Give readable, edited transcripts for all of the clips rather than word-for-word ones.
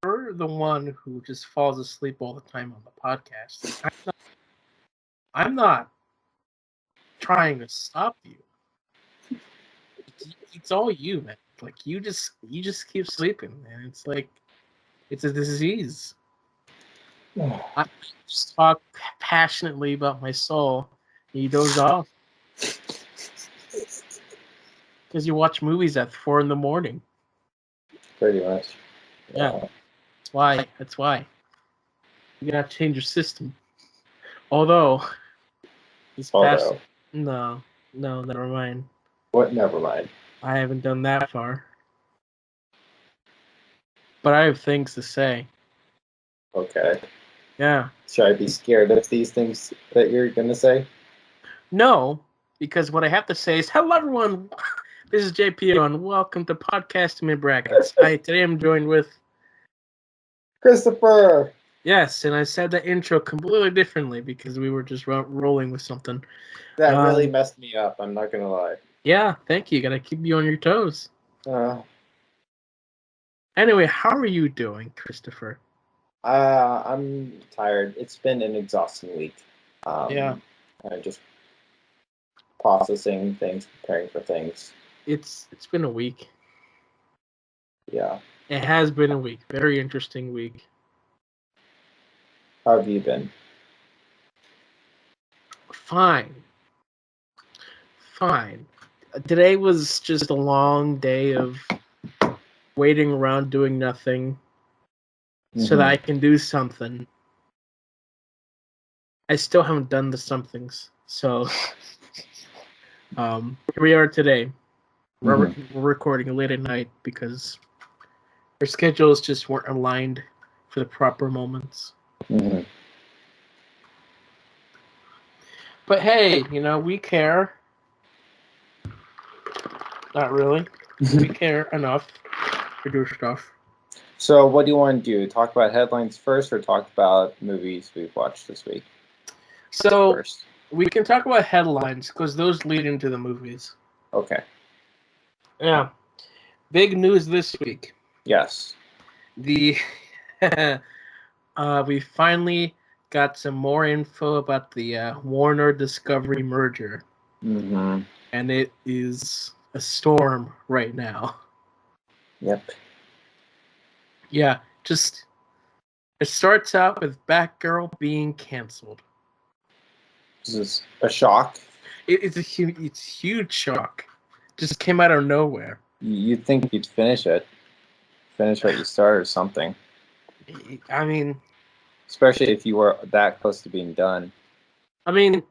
You're the one who just falls asleep all the time on the podcast. I'm not trying to stop you. It's all you, man. Like you just keep sleeping, man. It's like it's a disease. I just talk passionately about my soul. And you doze off because you watch movies at 4 in the morning. Pretty much. Yeah, that's why. That's why. You gotta change your system. Although this past no, never mind. What? Never mind. I haven't done that far. But I have things to say. Okay. Yeah. Should I be scared of these things that you're gonna say? No, because what I have to say is, hello everyone. This is JPO, and welcome to Podcast Mid Brackets. Today I'm joined with Christopher. Yes, and I said that intro completely differently because we were just rolling with something. That really messed me up. I'm not gonna lie. Yeah, thank you. Gotta keep you on your toes. Anyway, how are you doing, Christopher? I'm tired. It's been an exhausting week. Yeah. Just processing things, preparing for things. It's been a week. Yeah. It has been a week. Very interesting week. How have you been? Fine. Today was just a long day of waiting around doing nothing so that I can do something. I still haven't done the somethings, so here we are today. We're recording late at night because our schedules just weren't aligned for the proper moments. But hey, we care. Not really. We care enough to do stuff. So what do you want to do? Talk about headlines first or talk about movies we've watched this week? So first, we can talk about headlines because those lead into the movies. Okay. Yeah. Big news this week. Yes. We finally got some more info about the Warner Discovery merger. And it is a storm right now. Yep. Yeah, it starts out with Batgirl being canceled. This is a shock. It's a huge shock. Just came out of nowhere. You'd think you'd finish what you started or something. I mean, especially if you were that close to being done. I mean,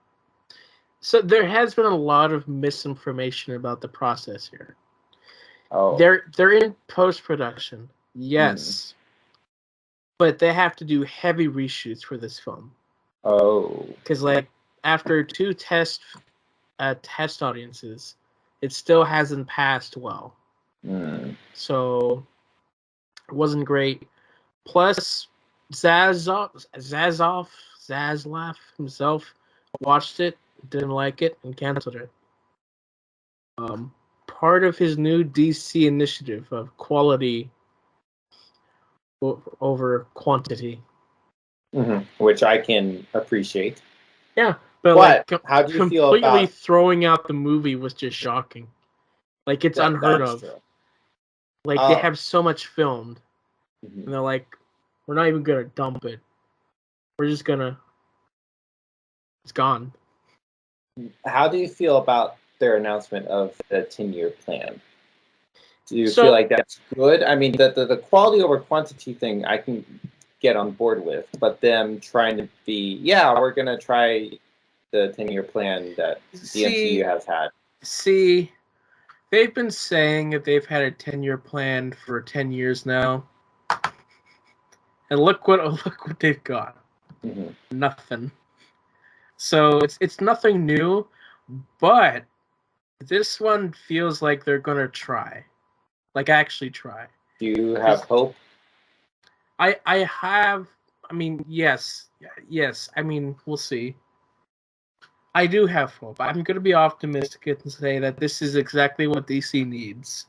so there has been a lot of misinformation about the process here. Oh. They're in post-production, yes. But they have to do heavy reshoots for this film. Oh. Because, after 2 test audiences, it still hasn't passed well. So, it wasn't great. Plus, Zaslav himself watched it, didn't like it, and canceled it. Part of his new DC initiative of quality over quantity. Which I can appreciate. Yeah, but how do you feel about completely throwing out the movie was just shocking. It's unheard of. True. They have so much filmed, and they're like, we're not even gonna dump it. We're just gonna. It's gone. How do you feel about their announcement of the 10-year plan? Do you feel like that's good? I mean, the quality over quantity thing I can get on board with, but them trying to be, we're going to try the 10-year plan that the MCU has had. See, they've been saying that they've had a 10-year plan for 10 years now. And look what they've got. Nothing. So it's nothing new, but this one feels like they're going to try. Actually try. Do you have hope? I have. I mean, yes. I mean, we'll see. I do have hope. I'm going to be optimistic and say that this is exactly what DC needs.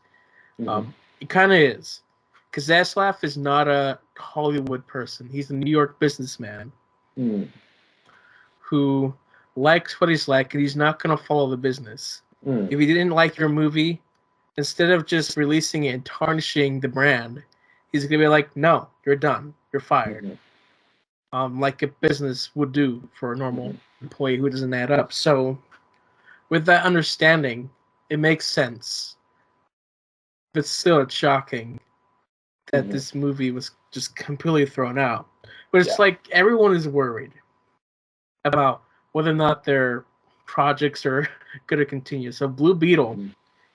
It kind of is. Because Zaslav is not a Hollywood person. He's a New York businessman who likes what he's like, and he's not going to follow the business. If he didn't like your movie, instead of just releasing it and tarnishing the brand, he's going to be like, no, you're done. You're fired. Like a business would do for a normal employee who doesn't add up. So with that understanding, it makes sense. But still, it's shocking that this movie was just completely thrown out. But it's like everyone is worried about whether or not their projects are going to continue. So Blue Beetle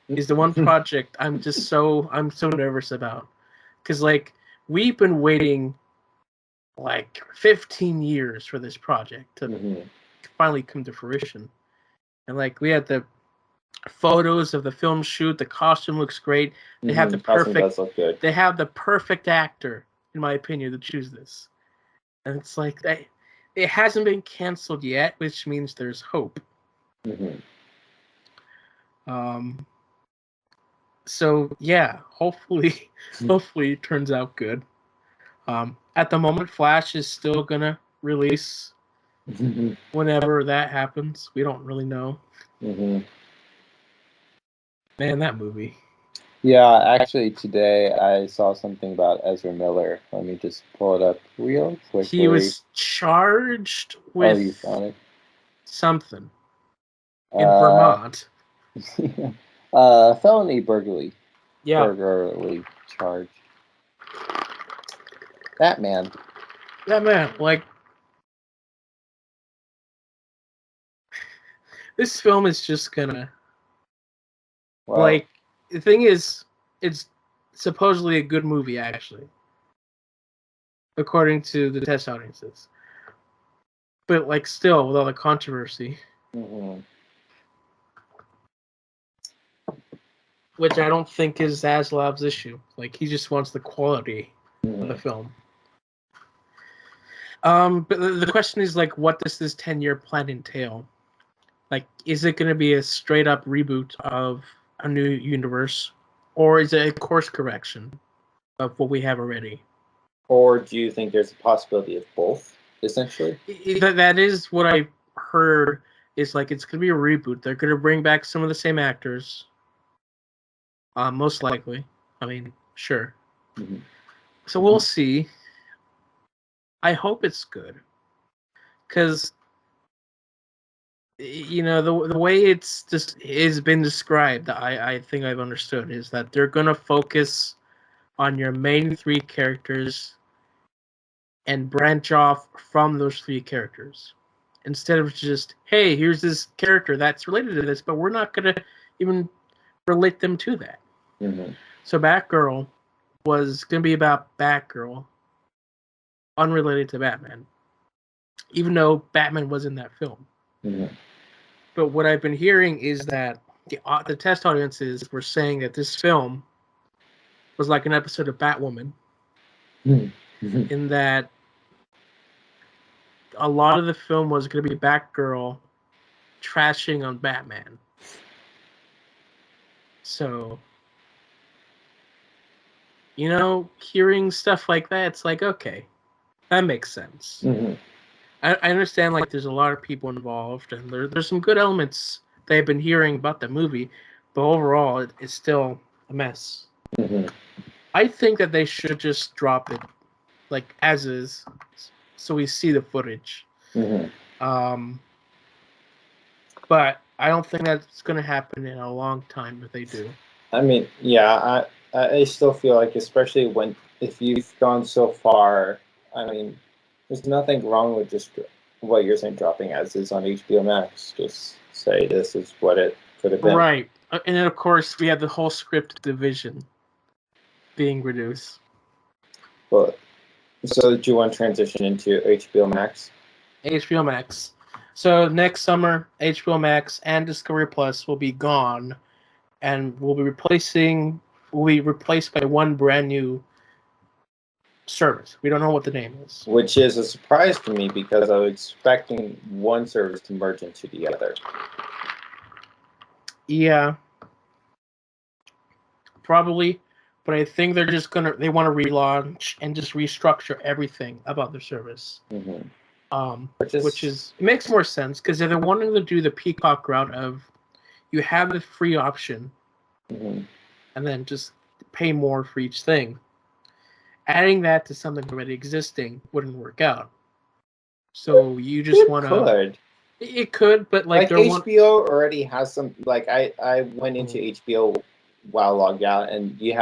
is the one project I'm so nervous about, because like we've been waiting like 15 years for this project to finally come to fruition, and like we had the photos of the film shoot. The costume looks great. They have the perfect. They have the perfect actor, in my opinion, to choose this, and it's like it hasn't been canceled yet, which means there's hope. So yeah, hopefully it turns out good. At the moment, Flash is still gonna release whenever that happens. We don't really know. Man, that movie. Yeah, actually today I saw something about Ezra Miller. Let me just pull it up real quickly. He was charged with you found it? Something in Vermont. Felony burglary. Yeah. Burglary charge. That man, like this film is just gonna like the thing is, it's supposedly a good movie actually, according to the test audiences. But like still with all the controversy. Which I don't think is Zaslav's issue. Like he just wants the quality of the film. But the question is like, what does this 10-year plan entail? Like, is it going to be a straight up reboot of a new universe, or is it a course correction of what we have already? Or do you think there's a possibility of both, essentially? That is what I heard. Is like it's going to be a reboot. They're going to bring back some of the same actors. Most likely. I mean, sure. So we'll see. I hope it's good. Because, you know, the way it's just has been described, I think I've understood, is that they're going to focus on your main three characters and branch off from those three characters. Instead of just, hey, here's this character that's related to this, but we're not going to even relate them to that. So Batgirl was going to be about Batgirl, unrelated to Batman, even though Batman was in that film. But what I've been hearing is that the test audiences were saying that this film was like an episode of Batwoman, in that a lot of the film was going to be Batgirl trashing on Batman. So, you know, hearing stuff like that, it's like, okay, that makes sense. I understand, like, there's a lot of people involved, and there's some good elements they've been hearing about the movie, but overall, it's still a mess. I think that they should just drop it, like, as is, so we see the footage. But I don't think that's going to happen in a long time if they do. I mean, yeah, I still feel like, especially if you've gone so far, I mean, there's nothing wrong with just what you're saying, dropping as is on HBO Max. Just say this is what it could have been. Right. And then, of course, we have the whole script division being reduced. Well, so do you want to transition into HBO Max? HBO Max. So next summer, HBO Max and Discovery Plus will be gone, and will be replaced by one brand new service. We don't know what the name is. Which is a surprise to me, because I was expecting one service to merge into the other. Yeah. Probably but I think they want to relaunch and just restructure everything about their service. Which is it makes more sense because they're wanting to do the Peacock route of you have the free option and then just pay more for each thing. Adding that to something already existing wouldn't work out. So you just want to. It could, but like HBO already has some. Like I went into HBO while logged out, and you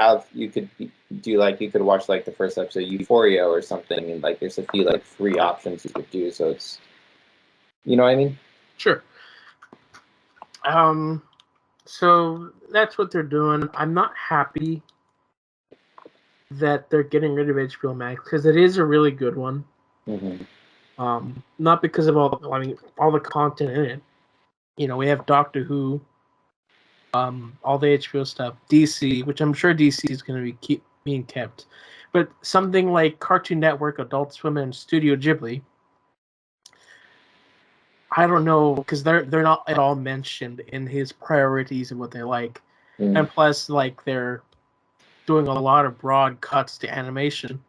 could watch like the first episode of Euphoria or something, and like there's a few like free options you could do. So it's, you know what I mean? Sure. So that's what they're doing. I'm not happy that they're getting rid of HBO Max because it is a really good one. Not because of all the content in it. You know, we have Doctor Who, all the HBO stuff, DC, which I'm sure DC is going to be being kept, but something like Cartoon Network, Adult Swim, and Studio Ghibli, I don't know because they're not at all mentioned in his priorities and what they like, and plus like they're doing a lot of broad cuts to animation,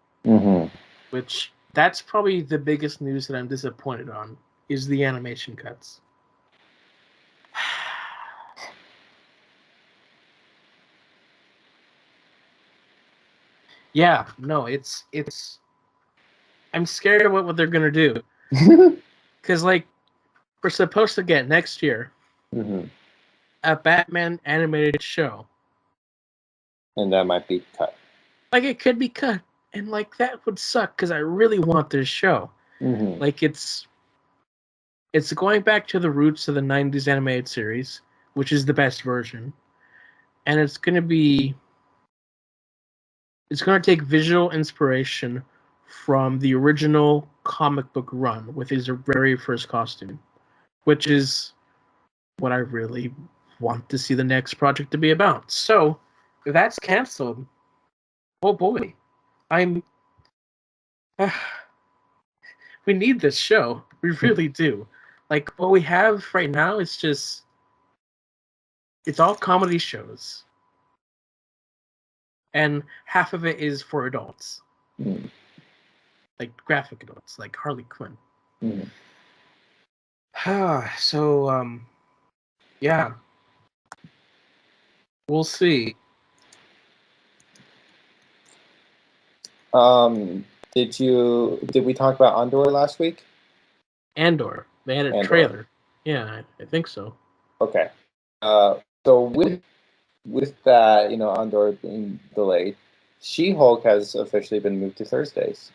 which that's probably the biggest news that I'm disappointed on is the animation cuts. Yeah, no, it's. I'm scared of what they're gonna do, because like we're supposed to get next year a Batman animated show, and that might be cut. Like it could be cut, and like that would suck because I really want this show. Like it's going back to the roots of the '90s animated series, which is the best version, and it's gonna take visual inspiration from the original comic book run with his very first costume, which is what I really want to see the next project to be about. So, if that's canceled, oh boy, we need this show. We really do. Like, what we have right now is just, it's all comedy shows. And half of it is for adults. Like graphic adults, like Harley Quinn. So, yeah. We'll see. Did we talk about Andor last week? Andor. They had a trailer. Yeah, I think so. Okay. So with that, Andor being delayed, She-Hulk has officially been moved to Thursdays.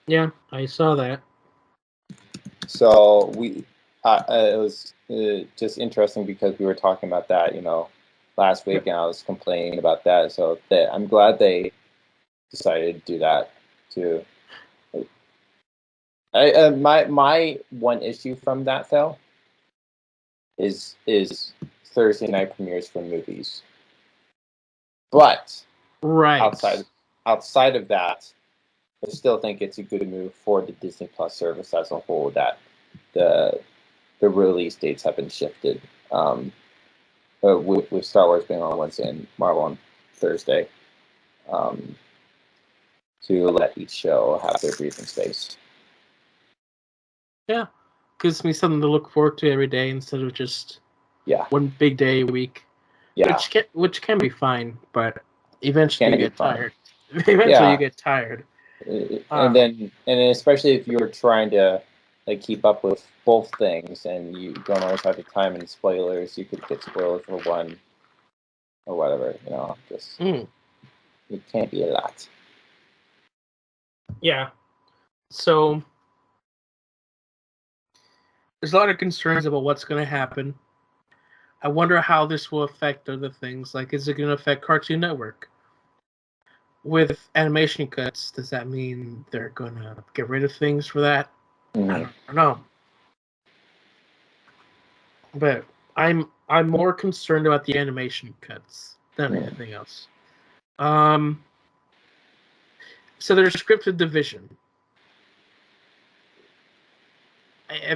Yeah, I saw that. So it was just interesting because we were talking about that, last week, and I was complaining about that. So I'm glad they decided to do that too. My one issue from that though is Thursday night premieres for movies, but right outside of that, I still think it's a good move for the Disney Plus service as a whole that the release dates have been shifted. With Star Wars being on Wednesday and Marvel on Thursday, to let each show have their breathing space. Yeah, gives me something to look forward to every day instead of just one big day a week. Yeah, which can be fine, but eventually you get tired. Eventually you get tired. And then especially if you're trying to like keep up with both things and you don't always have the time and spoilers, you could get spoiled for one or whatever. Just it can't be a lot. Yeah. So there's a lot of concerns about what's going to happen. I wonder how this will affect other things. Like, is it going to affect Cartoon Network? With animation cuts, does that mean they're going to get rid of things for that? I don't know. But I'm more concerned about the animation cuts than anything else. So there's scripted division.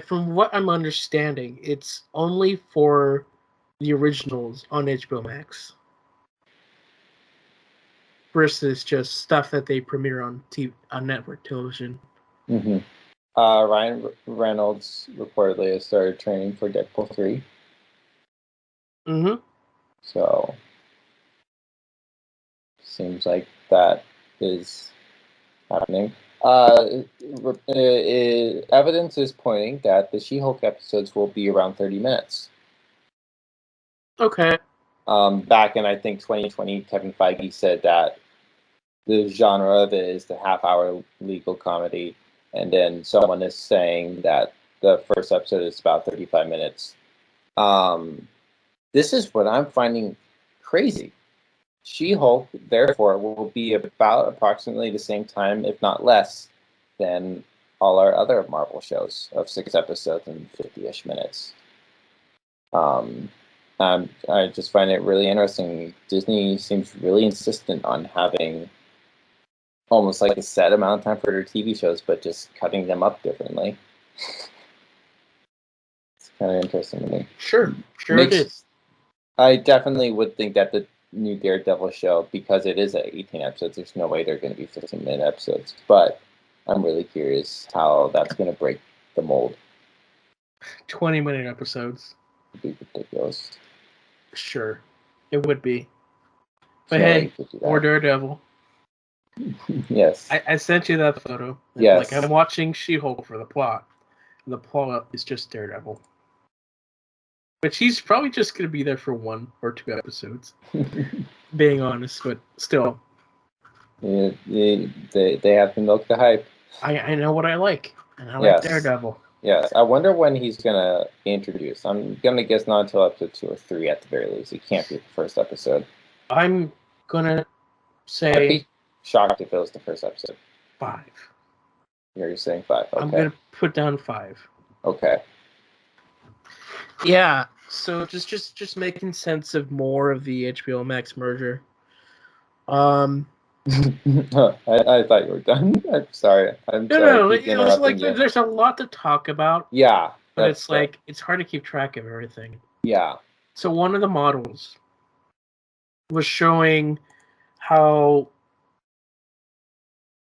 From what I'm understanding, it's only for the originals on HBO Max. versus just stuff that they premiere on network television. Mm-hmm. Ryan Reynolds reportedly has started training for Deadpool 3. Mm-hmm. So, seems like that is happening. Evidence is pointing that the She-Hulk episodes will be around 30 minutes. Okay. Back in, I think, 2020, Kevin Feige said that the genre of it is the half-hour legal comedy, and then someone is saying that the first episode is about 35 minutes. This is what I'm finding crazy. She-Hulk, therefore, will be about approximately the same time, if not less, than all our other Marvel shows of 6 episodes and 50-ish minutes. I just find it really interesting. Disney seems really insistent on having almost like a set amount of time for their TV shows, but just cutting them up differently. It's kind of interesting to me. Sure it is. I definitely would think that the new Daredevil show, because it is at 18 episodes, there's no way they're going to be 15-minute episodes. But I'm really curious how that's going to break the mold. 20-minute episodes. It'd be ridiculous. Sure, it would be. But hey, more Daredevil. Yes. I sent you that photo. Yes. Like, I'm watching She-Hulk for the plot. And the plot is just Daredevil. But she's probably just going to be there for 1 or 2 episodes. Being honest, but still. Yeah, they have to milk the hype. I know what I like. And I like Daredevil. Yes. I wonder when he's going to be introduced. I'm going to guess not until episode 2 or 3 at the very least. It can't be the first episode. I'm going to say... I'd be shocked if it was the first episode. 5. You're saying 5. Okay. I'm going to put down 5. Okay. Yeah, so just making sense of more of the HBO Max merger. I thought you were done. I'm sorry. No, it was like there's a lot to talk about. Yeah, but it's like it's hard to keep track of everything. Yeah. So one of the models was showing how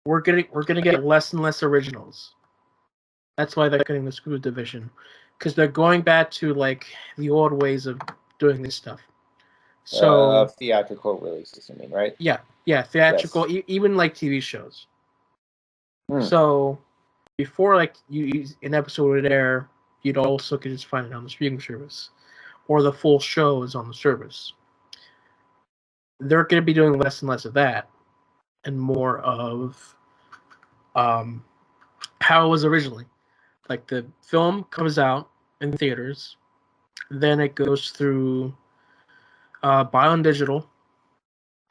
we're gonna get less and less originals. That's why they're cutting the Screw division, because they're going back to like the old ways of doing this stuff. So theatrical releases, I mean, right? Yeah, theatrical, yes. Even like TV shows. So before, like an episode would air, you'd also could just find it on the streaming service, or the full show is on the service. They're going to be doing less and less of that, and more of how it was originally. Like the film comes out in theaters, then it goes through buy on digital,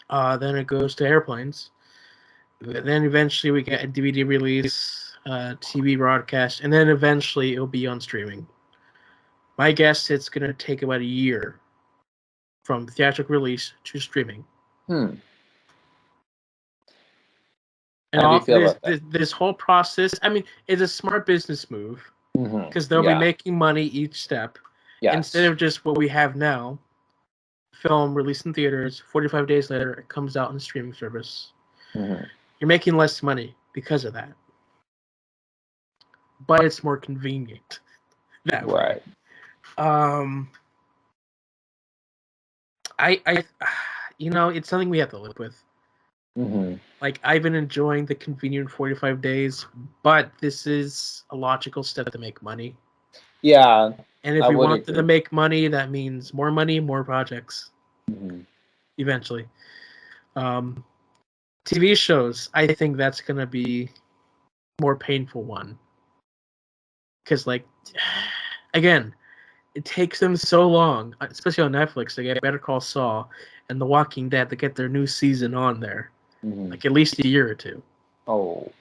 then it goes to airplanes, then eventually we get a DVD release, TV broadcast, and then eventually it'll be on streaming. My guess it's going to take about a year from theatrical release to streaming. And how do you feel about that? This whole process, I mean, it's a smart business move because they'll be making money each step instead of just what we have now. Film released in theaters, 45 days later, it comes out on the streaming service. You're making less money because of that. But it's more convenient that way. It's something we have to live with. Like, I've been enjoying the convenient 45 days, but this is a logical step to make money. Yeah. And if we want to make money, that means more money, more projects. Eventually. TV shows, I think that's going to be more painful one. Because, like, again, it takes them so long, especially on Netflix, to get Better Call Saul and The Walking Dead to get their new season on there. Like, at least a year or 2. Oh.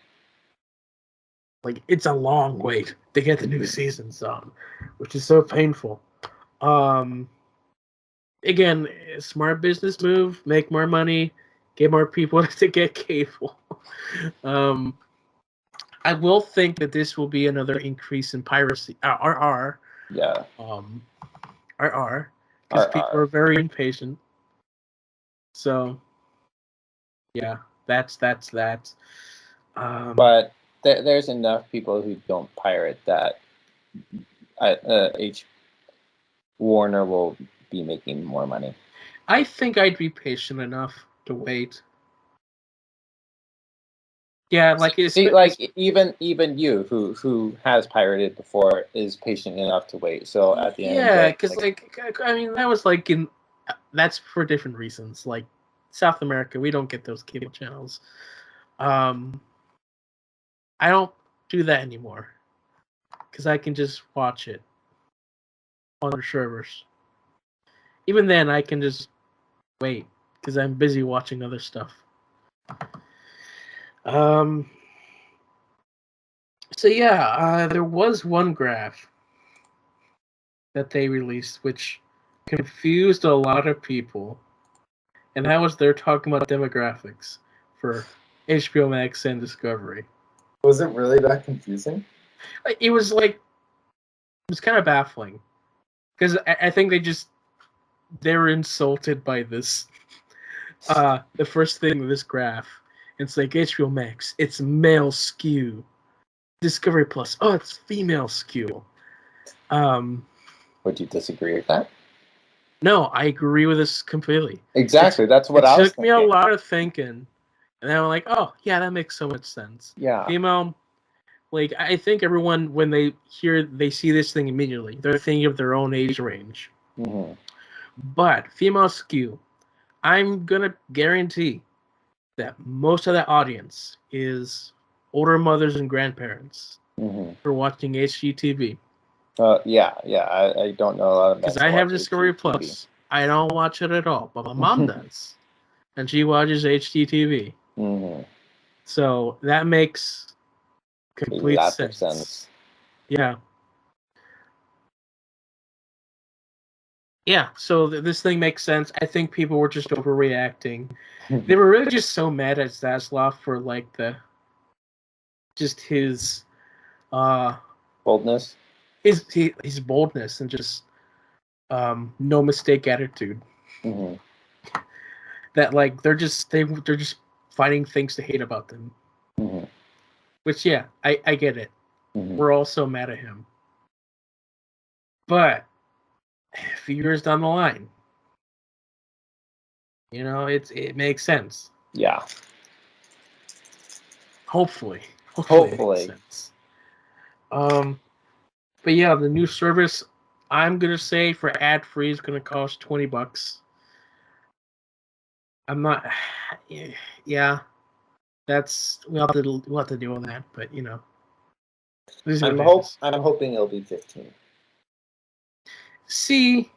Like, it's a long wait to get the new seasons on, which is so painful. Again, smart business move, make more money, get more people to get cable. I will think that this will be another increase in piracy. RR. Yeah. RR. Because people are very impatient. So, Yeah, that's that. But there's enough people who don't pirate that Warner will be making more money. I think I'd be patient enough to wait. Yeah, like even you who has pirated before is patient enough to wait. So at the end, yeah, because I mean that was like that's for different reasons. Like South America, we don't get those cable channels. I don't do that anymore because I can just watch it on the servers. Even then, I can just wait because I'm busy watching other stuff. So yeah, there was one graph that they released which confused a lot of people, and that was they're talking about demographics for HBO Max and Discovery. Was it really that confusing? It was kind of baffling because I think they were insulted by this. The first thing with this graph, it's like HBO Max, it's male skew. Discovery Plus, oh, it's female skew. Would you disagree with that? No, I agree with this completely. Exactly, that's what I was thinking. It took me a lot of thinking, and then I'm like, oh, yeah, that makes so much sense. Yeah. Female, like, I think everyone, when they see this thing immediately, they're thinking of their own age range. Mm-hmm. But female skew, I'm going to guarantee that most of that audience is older mothers and grandparents who are watching HGTV. Yeah, I don't know a lot of because I have Discovery Plus. I don't watch it at all, but my mom does, and she watches HGTV. Mm-hmm. So that makes complete sense. Yeah. Yeah, so this thing makes sense. I think people were just overreacting. They were really just so mad at Zaslav for like his boldness. His boldness and just no mistake attitude. Mm-hmm. That like they're just finding things to hate about them. Mm-hmm. Which yeah, I get it. Mm-hmm. We're all so mad at him. But a few years down the line, it makes sense. Yeah. Hopefully. Hopefully. It makes sense. But yeah, the new service, I'm gonna say for ad free is gonna cost $20. I'm not. Yeah, we'll have to deal with that. But I'm hoping it'll be 15. See,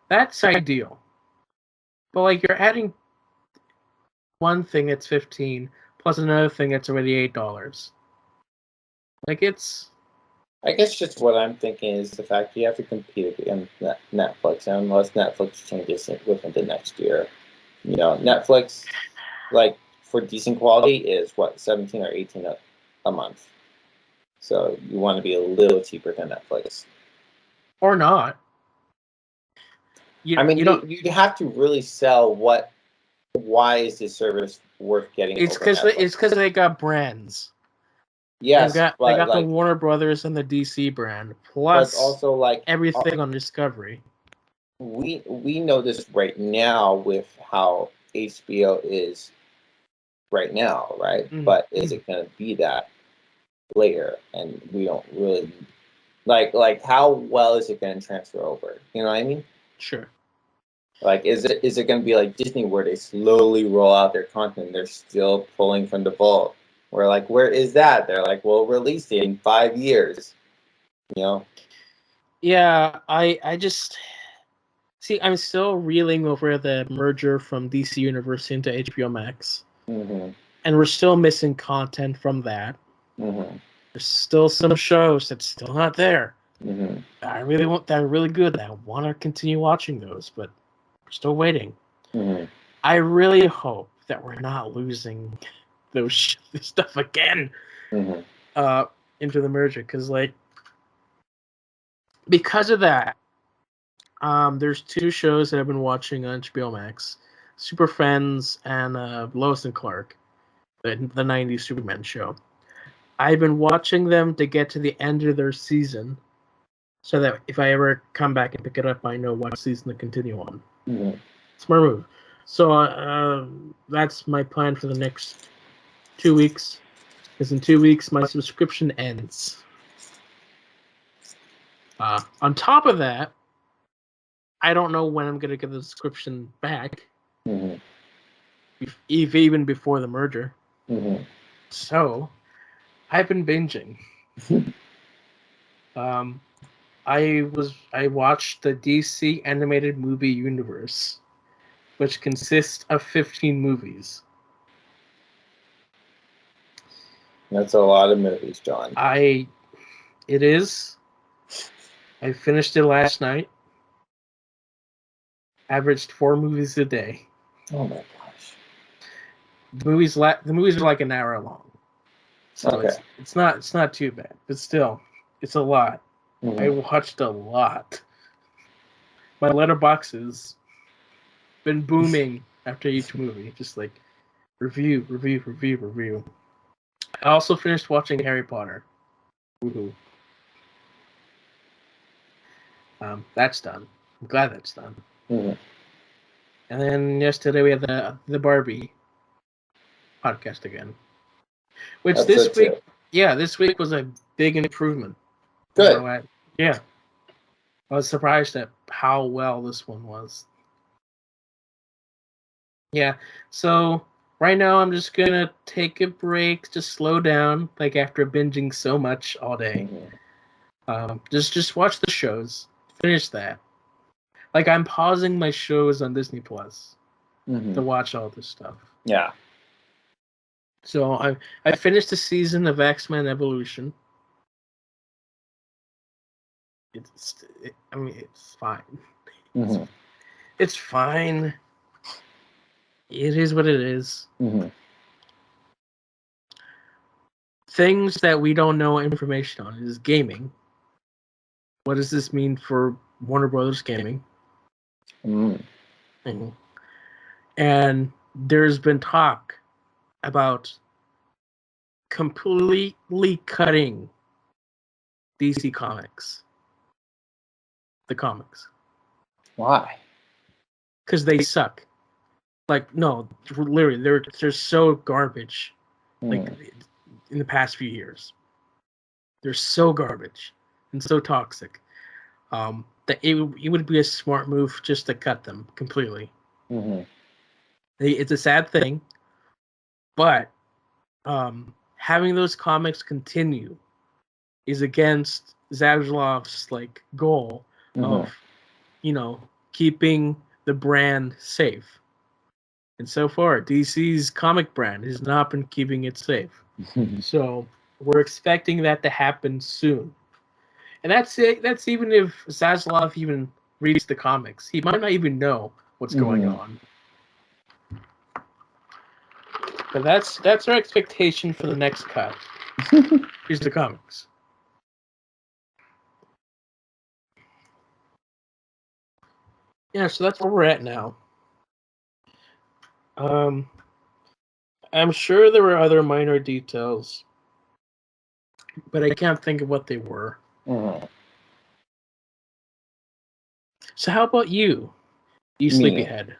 that's ideal. But like you're adding one thing that's 15 plus another thing that's already $8. Like it's. I guess just what I'm thinking is the fact you have to compete against Netflix, and unless Netflix changes it within the next year, Netflix, like for decent quality, is what 17 or 18 a month. So you want to be a little cheaper than Netflix, or not. You'd have to really sell what. Why is this service worth getting? It's because they got brands. Yes, they got the Warner Brothers and the DC brand, plus also like everything on Discovery. We know this right now with how HBO is right now, right? Mm-hmm. But is it going to be that later? And we don't really like how well is it going to transfer over? You know what I mean? Sure. Like, is it going to be like Disney where they slowly roll out their content? They're still pulling from the vault. We're like, where is that? They're like, we'll release it in 5 years. Yeah, I just see. I'm still reeling over the merger from DC Universe into HBO Max, mm-hmm. and we're still missing content from that. Mm-hmm. There's still some shows that's still not there. Mm-hmm. That are really good. I want to continue watching those, but we're still waiting. Mm-hmm. I really hope that we're not losing those stuff again into the merger, because of that, there's 2 shows that I've been watching on HBO Max. Super Friends and Lois and Clark, the 90s Superman show. I've been watching them to get to the end of their season, so that if I ever come back and pick it up, I know what season to continue on. Mm-hmm. Smart move. So that's my plan for the next 2 weeks. Because in 2 weeks, my subscription ends. On top of that, I don't know when I'm going to get the subscription back. Mm-hmm. Even before the merger. Mm-hmm. So, I've been binging. I watched the DC animated movie universe, which consists of 15 movies. That's a lot of movies, John. It is. I finished it last night. Averaged 4 movies a day. Oh my gosh. The movies are like an hour long. So Okay. it's not too bad, but still, it's a lot. Mm-hmm. I watched a lot. My letterbox has been booming after each movie, just like review. I also finished watching Harry Potter. Woohoo! That's done. I'm glad that's done. Mm-hmm. And then yesterday we had the Barbie podcast again, which this week was a big improvement. Good. So I was surprised at how well this one was. Yeah, so right now I'm just gonna take a break, just slow down, like after binging so much all day. Mm-hmm. Just watch the shows, finish that. Like I'm pausing my shows on Disney Plus to watch all this stuff. Yeah. So I finished the season of X-Men Evolution. It's fine. Mm-hmm. It's fine. It is what it is. Mm-hmm. Things that we don't know information on is gaming. What does this mean for Warner Brothers Gaming? Mm-hmm. And there's been talk about completely cutting DC Comics. The comics. Why? Because they suck. Like, no, literally, they're so garbage. Like, in the past few years. They're so garbage and so toxic that it would be a smart move just to cut them completely. Mm-hmm. It's a sad thing, but having those comics continue is against Zaslalov's like goal of, keeping the brand safe. And so far, DC's comic brand has not been keeping it safe. So we're expecting that to happen soon. And that's it. That's even if Zaslav even reads the comics. He might not even know what's going on. But that's our expectation for the next cut. Here's the comics. Yeah, so that's where we're at now. I'm sure there were other minor details, but I can't think of what they were. Mm-hmm. So how about you? You sleepyhead.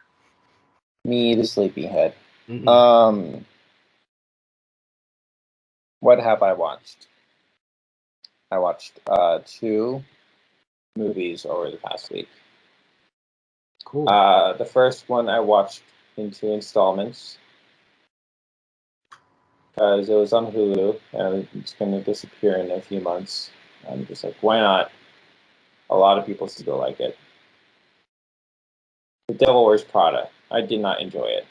Me, the sleepyhead. Mm-hmm. What have I watched? I watched 2 movies over the past week. Cool. The first one I watched in 2 installments because it was on Hulu and it's going to disappear in a few months. I'm just like, why not? A lot of people still like it. The Devil Wears Prada. I did not enjoy it.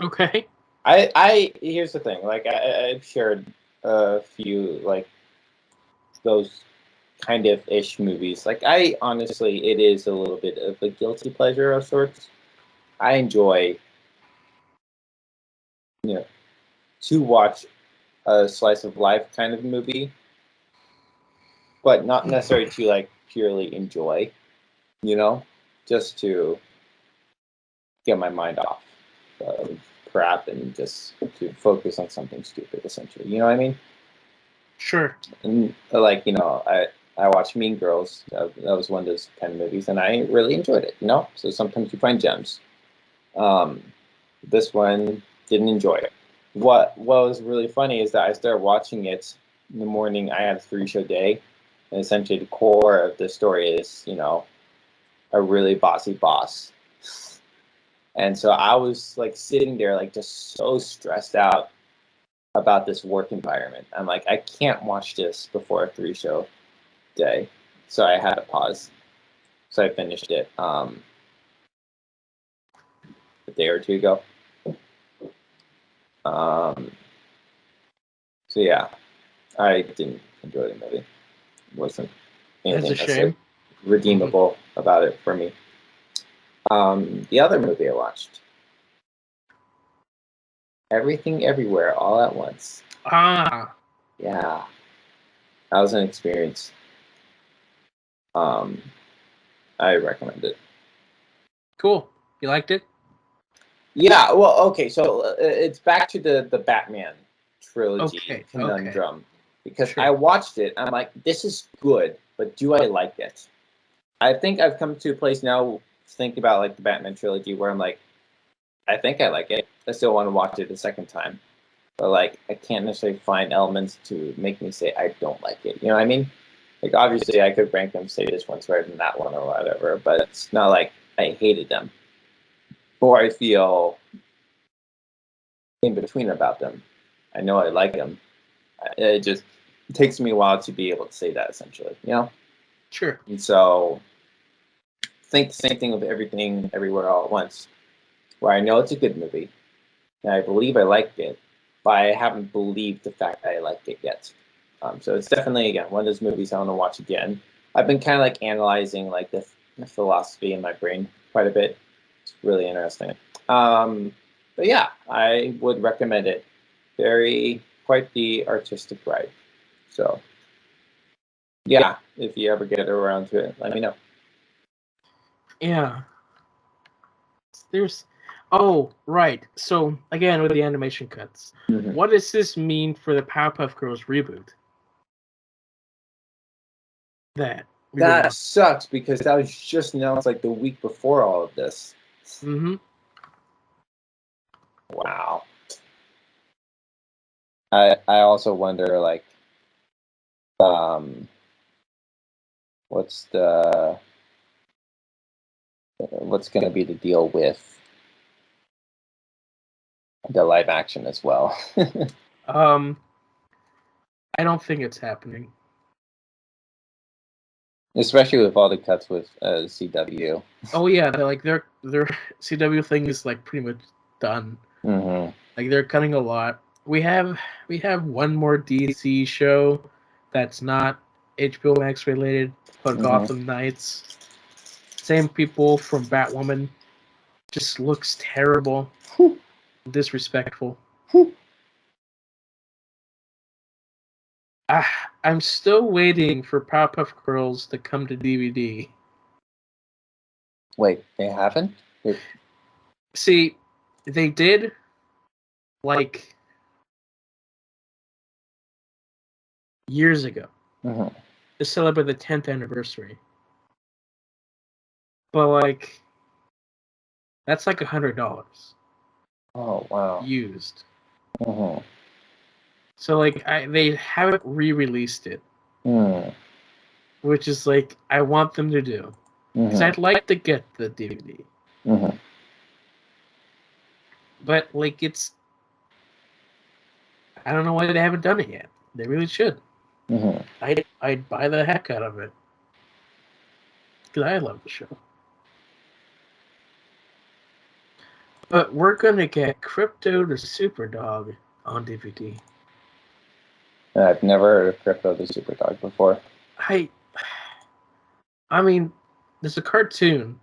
Okay. I here's the thing. Like I've shared a few like those kind of ish movies. Like I honestly, it is a little bit of a guilty pleasure of sorts. I enjoy, to watch a slice of life kind of movie, but not necessarily to like purely enjoy. Just to get my mind off of crap and just to focus on something stupid, essentially. You know what I mean? Sure. And like, I watched Mean Girls. That was one of those kind of movies, and I really enjoyed it. So sometimes you find gems. This one didn't enjoy it. What was really funny is that I started watching it in the morning. I had a 3-show day, and essentially the core of the story is, a really bossy boss. And so I was like sitting there, like just so stressed out about this work environment. I'm like, I can't watch this before a 3-show day, so I had to pause. So I finished it a day or two ago. So yeah, I didn't enjoy the movie. It wasn't anything That's a shame. Redeemable about it for me. The other movie I watched, Everything Everywhere All at Once. Ah. Yeah, that was an experience. I recommend it. Cool. You liked it? Yeah, well, okay, so it's back to the Batman trilogy conundrum. Okay. Because Sure. I watched it, I'm like, this is good, but do I like it? I think I've come to a place now thinking about like the Batman trilogy where I'm like, I think I like it. I still want to watch it a second time. But like, I can't necessarily find elements to make me say I don't like it. You know what I mean? Like, obviously, I could rank them, say this one's better than that one or whatever, but it's not like I hated them. Or I feel in between about them. I know I like them. It just takes me a while to be able to say that, essentially. Sure. And so, think the same thing with Everything Everywhere All at Once, where I know it's a good movie, and I believe I liked it, but I haven't believed the fact that I liked it yet. So it's definitely, again, one of those movies I want to watch again. I've been kind of like analyzing like the philosophy in my brain quite a bit. It's really interesting. But yeah, I would recommend it. Quite the artistic ride. So yeah, if you ever get around to it, let me know. Yeah. Oh, right. So, again, with the animation cuts, what does this mean for the Powerpuff Girls reboot? That sucks because that was just announced like the week before all of this. Mm-hmm. Wow. I also wonder like, what's going to be the deal with the live action as well? I don't think it's happening. Especially with all the cuts with CW. Oh yeah, their CW thing is like pretty much done. Mm-hmm. Like they're cutting a lot. We have one more DC show that's not HBO Max related, but Gotham Knights. Same people from Batwoman. Just looks terrible, disrespectful. I'm still waiting for Powerpuff Girls to come to DVD. Wait, they haven't? See, they did like years ago to celebrate the 10th anniversary. But like, that's like $100. Oh wow! Used. So like, they haven't re-released it, which is like I want them to do because I'd like to get the DVD. But like, I don't know why they haven't done it yet. They really should. I'd buy the heck out of it because I love the show. But we're gonna get Crypto the Superdog on DVD. I've never heard of Crypto the Superdog before. I mean, there's a cartoon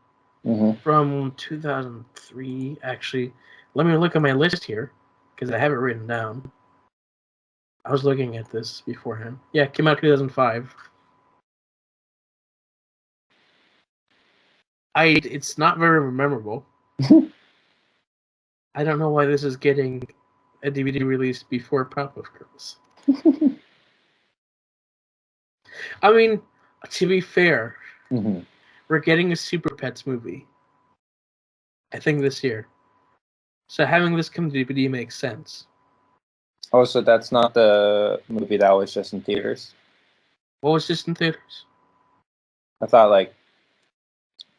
from 2003. Actually, let me look at my list here because I have it written down. I was looking at this beforehand. Yeah, it came out 2005. It's not very memorable. I don't know why this is getting a DVD release before Powerpuff Girls. I mean, to be fair, we're getting a Super Pets movie, I think, this year. So having this come to DVD makes sense. Oh, so that's not the movie that was just in theaters? What was just in theaters? I thought, like,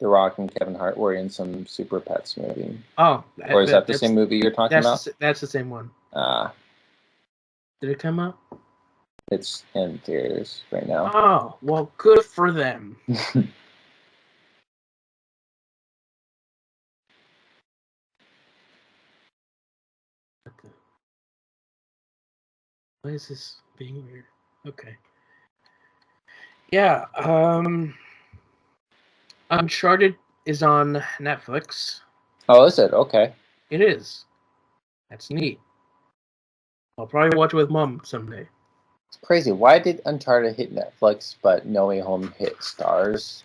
The Rock and Kevin Hart were in some Super Pets movie. Oh. Or is that the same movie you're talking about? That's the same one. Did it come out? It's in theaters right now. Oh, well, good for them. Why is this being weird? Okay. Yeah, Uncharted is on Netflix. Oh, is it? Okay. It is. That's neat. I'll probably watch it with Mom someday. It's crazy. Why did Uncharted hit Netflix, but No Way Home hit Stars?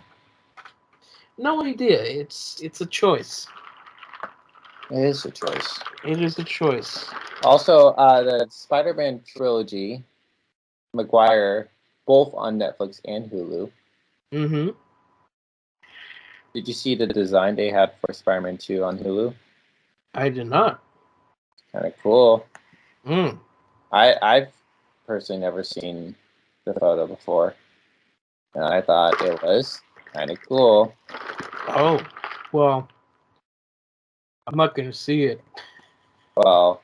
No idea. It's a choice. It is a choice. It is a choice. Also, the Spider-Man trilogy, Maguire, both on Netflix and Hulu. Mm-hmm. Did you see the design they had for Spider-Man 2 on Hulu? I did not. Kind of cool. Mm. I've personally never seen the photo before, and I thought it was kind of cool. Oh, well, I'm not going to see it. Well,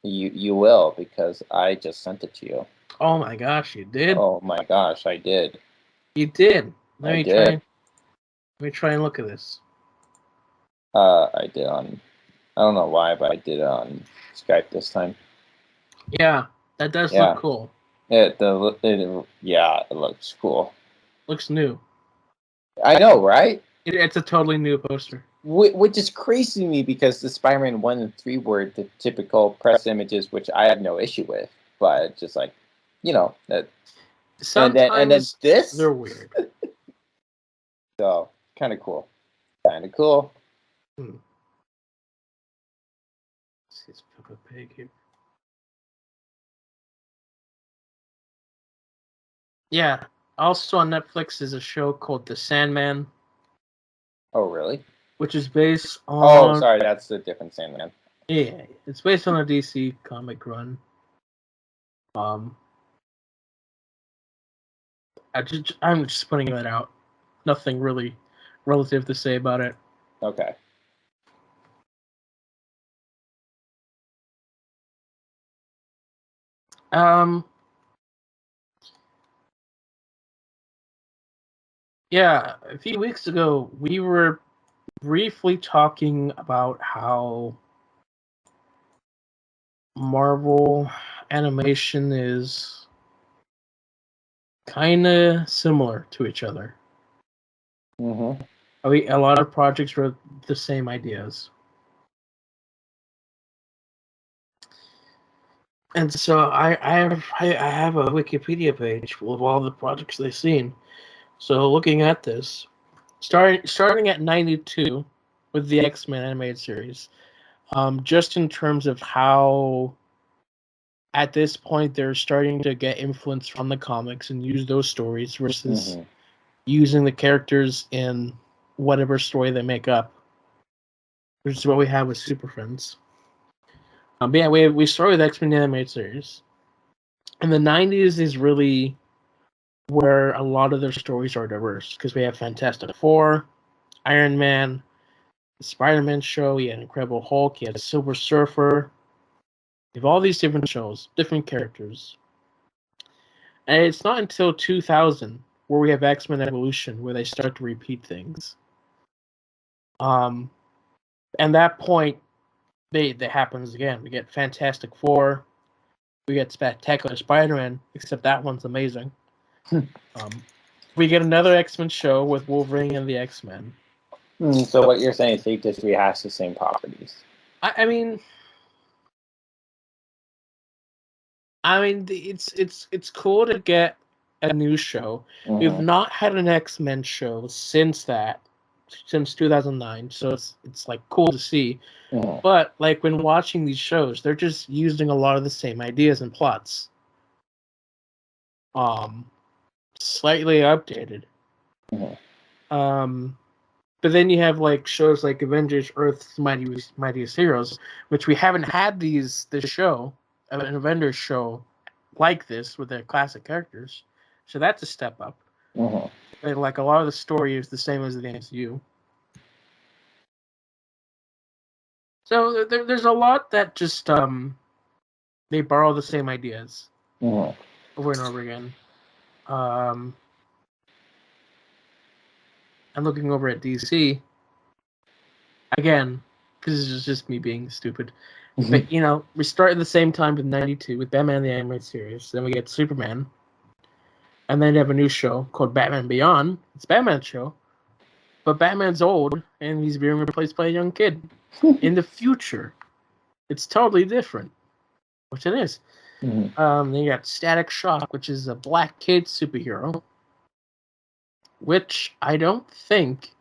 you will, because I just sent it to you. Oh my gosh, you did? Oh my gosh, I did. You did. Let did. me try and look at this. I did on, I don't know why, but I did it on Skype this time. Yeah, that does look cool. It looks cool. Looks new. I know, right? It's a totally new poster. Which is crazy to me, because the Spider-Man 1 and 3 were the typical press images, which I have no issue with. But it's just like, that. Sometimes and then this, they're weird. So, kind of cool. Kind of cool. Let's see, it's Peppa Pig here. Yeah. Also on Netflix is a show called The Sandman. Oh, really? Which is based on... Oh, sorry, that's a different Sandman. Yeah, it's based on a DC comic run. I'm just putting that out. Nothing really relative to say about it. Okay. Yeah, a few weeks ago, we were briefly talking about how Marvel animation is kind of similar to each other. Mm-hmm. A lot of projects were the same ideas. And so I have a Wikipedia page with all the projects they've seen. So looking at this, starting at 92 with the X-Men animated series, just in terms of how at this point they're starting to get influence from the comics and use those stories versus using the characters in whatever story they make up, which is what we have with Super Friends. But yeah, we started with X-Men animated series. In the 90s is really where a lot of their stories are diverse, because we have Fantastic Four, Iron Man, the Spider-Man show, you had Incredible Hulk, you had Silver Surfer. You have all these different shows, different characters. And it's not until 2000 where we have X-Men Evolution, where they start to repeat things. And that point, that happens again. We get Fantastic Four, we get Spectacular Spider-Man, except that one's amazing. We get another X-Men show with Wolverine and the X-Men. So what you're saying is they just rehash the same properties. I mean, it's cool to get a new show. Mm-hmm. We've not had an X-Men show since that, since 2009, so it's like cool to see. Mhm. But like when watching these shows, they're just using a lot of the same ideas and plots, slightly updated. Mhm. But then you have like shows like Avengers: Earth's Mightiest Heroes, which we haven't had this show, an Avengers show like this with their classic characters. So that's a step up. Mhm. And like a lot of the story is the same as the MCU. So there's a lot that just they borrow the same ideas Mhm. over and over again. I'm looking over at DC again because this is just me being stupid. But you know, we start at the same time with '92 with Batman the Animated Series. Then we get Superman, and then they have a new show called Batman Beyond. It's Batman's show, but Batman's old and he's being replaced by a young kid. In the future, it's totally different, which it is. Mhm. Then you got Static Shock, which is a black kid superhero, which I don't think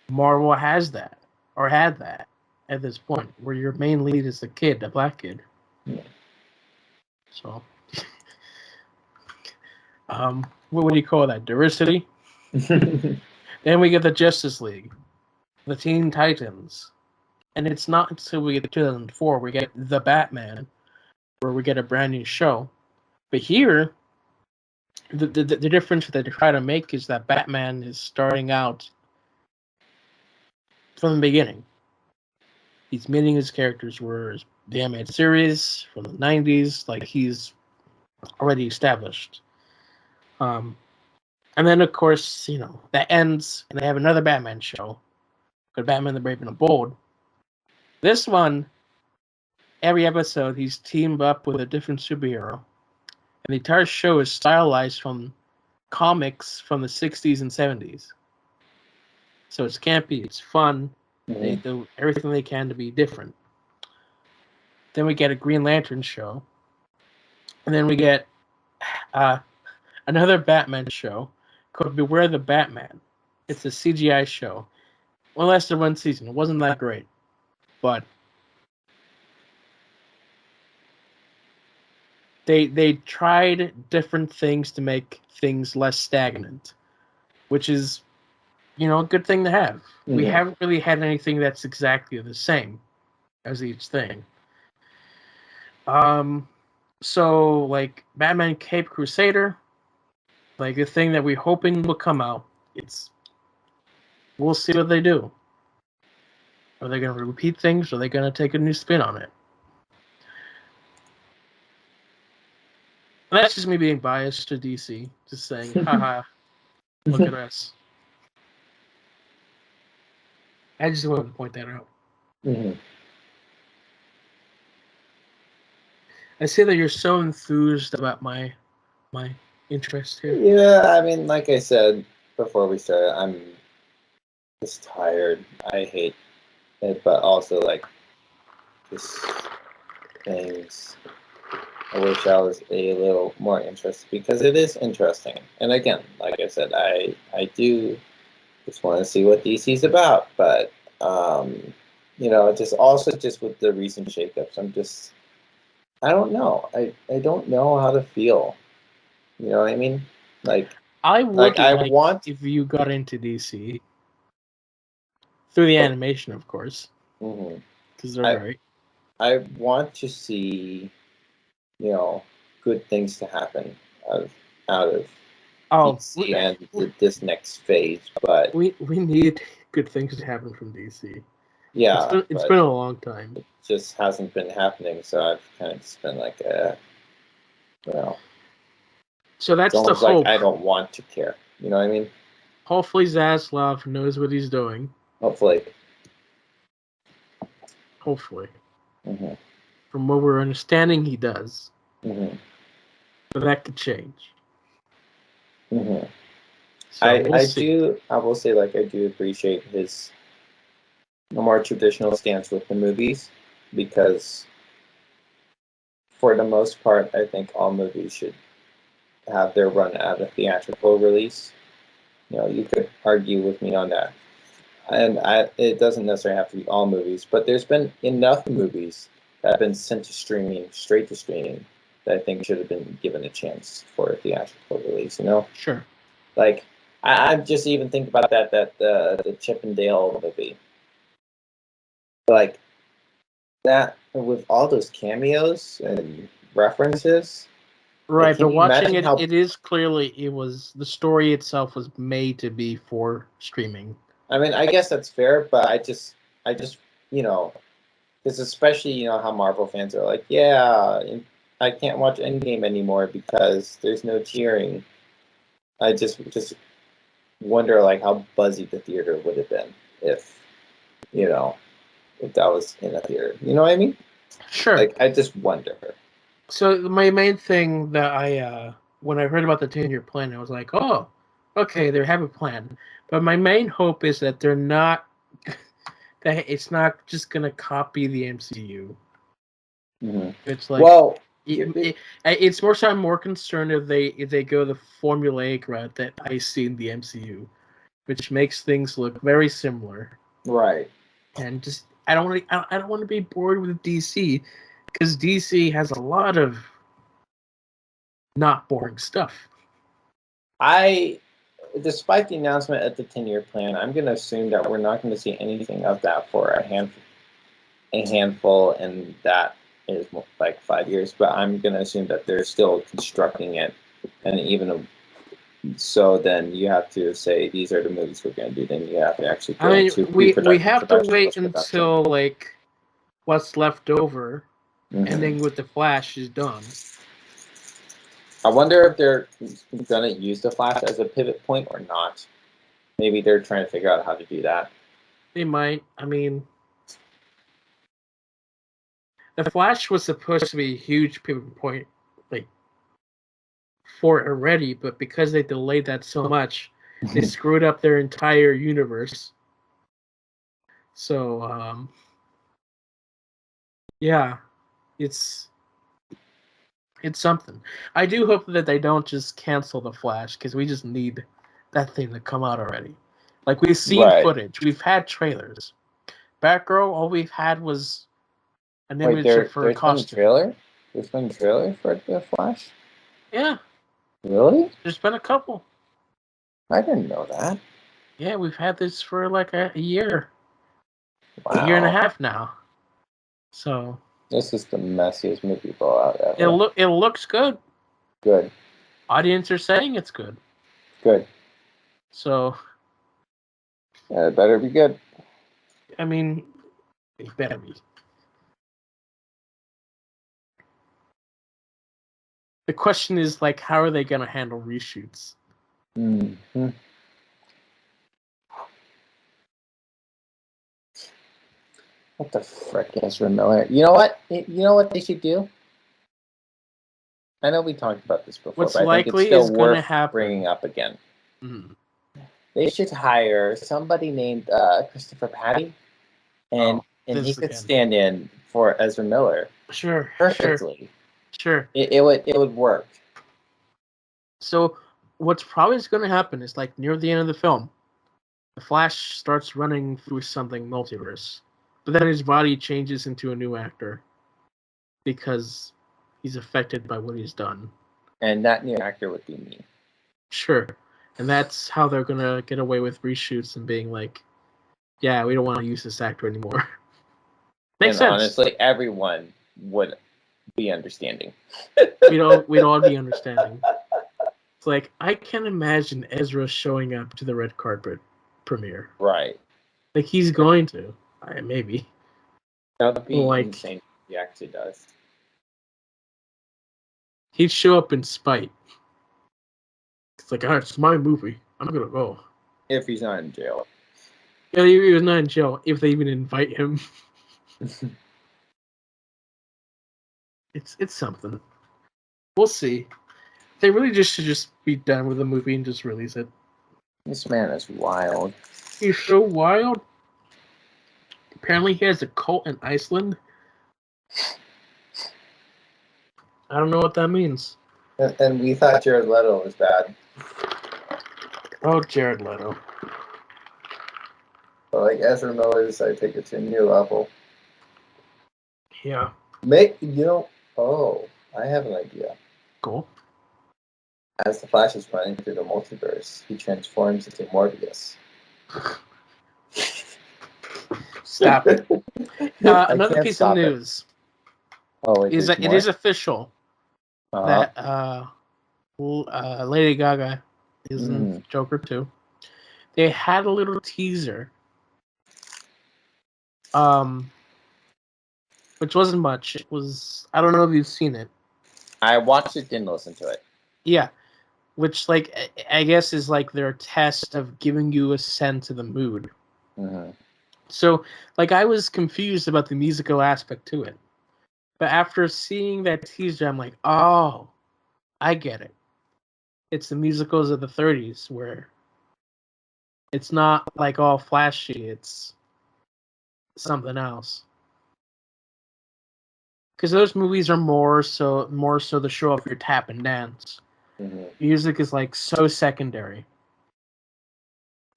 Marvel has that or had that at this point, where your main lead is a kid, a black kid. Yeah. So, what do you call that? Diversity. Then we get the Justice League, the Teen Titans, and it's not until we get to 2004 we get the Batman, where we get a brand new show. But here, the difference that they try to make is that Batman is starting out from the beginning. He's meeting his characters, whereas the animated series from the 90s, like he's already established. And then, of course, you know, that ends, and they have another Batman show called Batman the Brave and the Bold. This one, every episode, he's teamed up with a different superhero. And the entire show is stylized from comics from the 60s and 70s. So it's campy, it's fun. They do everything they can to be different. Then we get a Green Lantern show. And then we get another Batman show called Beware the Batman. It's a CGI show. Well, lasted one season. It wasn't that great. But they tried different things to make things less stagnant, which is, you know, a good thing to have. We haven't really had anything that's exactly the same as each thing. So like Batman Cape Crusader, like the thing that we're hoping will come out, we'll see what they do. Are they going to repeat things? Or are they going to take a new spin on it? And that's just me being biased to DC, just saying, haha, look at us. I just wanted to point that out. Mm-hmm. I see that you're so enthused about my interest here. Yeah, I mean, like I said before we started, I'm just tired. I hate it, but also like just things. I wish I was a little more interested because it is interesting. And again, like I said, I do just want to see what DC's about, but you know, just with the recent shakeups, I don't know. I don't know how to feel. You know what I mean? I would I like want if you got into DC through the animation, of course, because they're great. I want to see, you know, good things to happen out of DC and this next phase. But we need good things to happen from DC. Yeah, it's been a long time. It just hasn't been happening, so I've kind of just been like, you know. So that's the hope. Like I don't want to care. You know what I mean? Hopefully Zaslav knows what he's doing. Hopefully. From what we're understanding, he does. But that could change. So I will say, like, I do appreciate his more traditional stance with the movies, because for the most part, I think all movies should have their run at a theatrical release. You could argue with me on that. And it doesn't necessarily have to be all movies, but there's been enough movies that have been sent to streaming, straight to streaming, that I think should have been given a chance for a theatrical release. Sure. Like I'm just even thinking about that the Chip and Dale movie, like that with all those cameos and references. Right, but watching it, how... the story itself was made to be for streaming. I mean, I guess that's fair, but I just, because especially, how Marvel fans are like, yeah, I can't watch Endgame anymore because there's no cheering. I just wonder, like, how buzzy the theater would have been if that was in a theater. You know what I mean? Sure. Like, I just wonder. So my main thing that when I heard about the 10-year plan, I was like, oh, okay, they have a plan. But my main hope is that they're not, that it's not just going to copy the MCU. Mm-hmm. It's like, it's more so I'm more concerned if they go the formulaic route that I see in the MCU, which makes things look very similar. Right. And just I don't want to be bored with DC, because DC has a lot of not boring stuff. Despite the announcement at the 10-year plan, I'm going to assume that we're not going to see anything of that for a handful, and that is like 5 years. But I'm going to assume that they're still constructing it, and even so, then you have to say these are the movies we're going to do. Then you have to actually go into we have to wait until like what's left over, ending with the Flash is done. I wonder if they're going to use the Flash as a pivot point or not. Maybe they're trying to figure out how to do that. They might. I mean, the Flash was supposed to be a huge pivot point, like, for it already, but because they delayed that so much, they screwed up their entire universe. So, yeah, it's something. I do hope that they don't just cancel the Flash, because we just need that thing to come out already. Like, we've seen footage, we've had trailers. Batgirl, all we've had was an image for a costume. There's been a trailer for the Flash? Yeah. Really? There's been a couple. I didn't know that. Yeah, we've had this for like a year. Wow. A year and a half now. So this is the messiest movie blowout ever. It looks good. Good. Audience are saying it's good. Good. So yeah, it better be good. I mean, it better be. The question is, like, how are they going to handle reshoots? Mm-hmm. What the frick, Ezra Miller? You know what? You know what they should do? I know we talked about this before, but I think it's still worth bringing up again. Mm-hmm. They should hire somebody named Christopher Patti, and he could stand in for Ezra Miller. Sure. Perfectly. Sure. It would work. So what's probably going to happen is, like, near the end of the film, the Flash starts running through something multiverse, but then his body changes into a new actor because he's affected by what he's done. And that new actor would be me. Sure. And that's how they're going to get away with reshoots and being like, yeah, we don't want to use this actor anymore. Makes sense. Honestly, everyone would be understanding. We'd all be understanding. It's like, I can't imagine Ezra showing up to the red carpet premiere. Right. Like, he's going to. Maybe. That would be insane if he actually does. He'd show up in spite. It's like, it's my movie. I'm going to go. If he's not in jail. Yeah, he was not in jail. If they even invite him. It's something. We'll see. They really should just be done with the movie and just release it. This man is wild. He's so wild. Apparently he has a cult in Iceland. I don't know what that means. And we thought Jared Leto was bad. Oh, Jared Leto. But like Ezra Miller decided to take it to a new level. Yeah. I have an idea. Cool. As the Flash is running through the multiverse, he transforms into Morbius. Stop it. I Another can't piece of stop it. news Oh, wait, is there's that it more? is official Uh-huh. that Lady Gaga is in Joker 2. They had a little teaser, which wasn't much. It was, I don't know if you've seen it. I watched it, didn't listen to it. Yeah, which like I guess is like their test of giving you a sense of the mood. Mm-hmm. So like I was confused about the musical aspect to it, but after seeing that teaser, I'm like, oh, I get it. It's the musicals of the 30s where it's not like all flashy. It's something else. Because those movies are more so to show off your tap and dance. Mm-hmm. Music is like so secondary.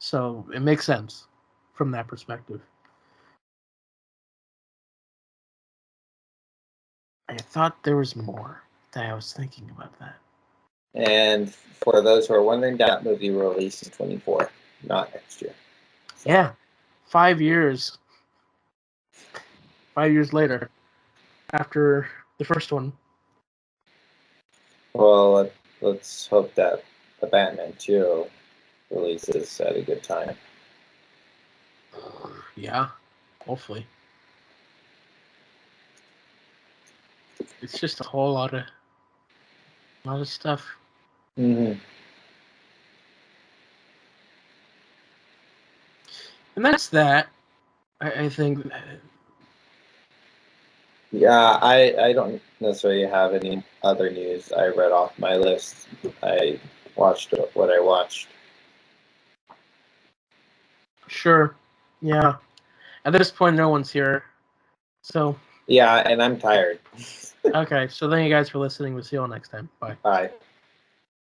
So it makes sense from that perspective. I thought there was more that I was thinking about that. And for those who are wondering, that movie will release in 24, not next year. So. Yeah. 5 years. 5 years later. After the first one. Well, let's hope that the Batman 2 releases at a good time. Yeah. Hopefully. It's just a whole lot of stuff. Mm-hmm. And that's that. I think. Yeah, I don't necessarily have any other news. I read off my list. I watched what I watched. Sure. Yeah. At this point, no one's here. So. Yeah, and I'm tired. Okay, so thank you guys for listening. We'll see you all next time. Bye. Bye.